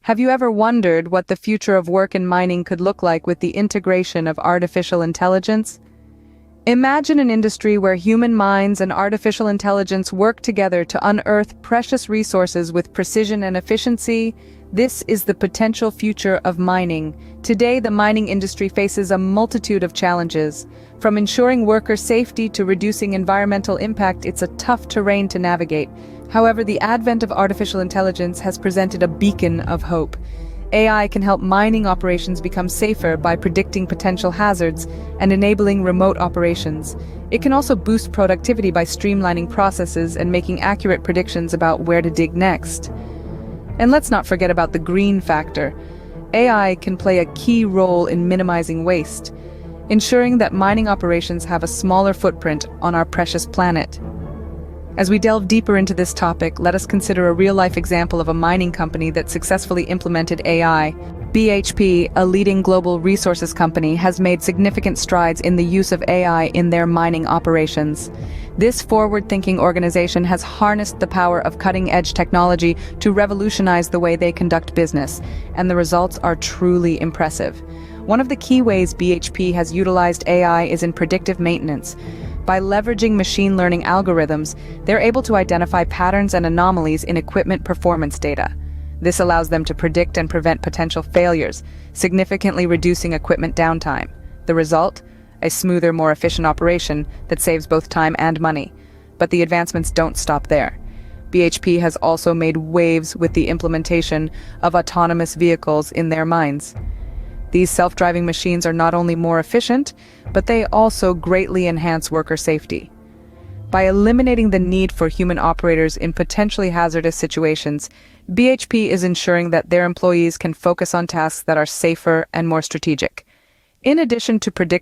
Have you ever wondered what the future of work in mining could look like with the integration of artificial intelligence? Imagine an industry where human minds and artificial intelligence work together to unearth precious resources with precision and efficiency. This is the potential future of mining. Today, the mining industry faces a multitude of challenges. From ensuring worker safety to reducing environmental impact, it's a tough terrain to navigate. However, the advent of artificial intelligence has presented a beacon of hope. AI can help mining operations become safer by predicting potential hazards and enabling remote operations. It can also boost productivity by streamlining processes and making accurate predictions about where to dig next. And let's not forget about the green factor. AI can play a key role in minimizing waste, ensuring that mining operations have a smaller footprint on our precious planet. As we delve deeper into this topic, let us consider a real-life example of a mining company that successfully implemented AI. BHP, a leading global resources company, has made significant strides in the use of AI in their mining operations. This forward-thinking organization has harnessed the power of cutting-edge technology to revolutionize the way they conduct business, and the results are truly impressive. One of the key ways BHP has utilized AI is in predictive maintenance. By leveraging machine learning algorithms, they're able to identify patterns and anomalies in equipment performance data. This allows them to predict and prevent potential failures, significantly reducing equipment downtime. The result? A smoother, more efficient operation that saves both time and money. But the advancements don't stop there. BHP has also made waves with the implementation of autonomous vehicles in their mines. These self-driving machines are not only more efficient, but they also greatly enhance worker safety. By eliminating the need for human operators in potentially hazardous situations, BHP is ensuring that their employees can focus on tasks that are safer and more strategic. In addition to predicting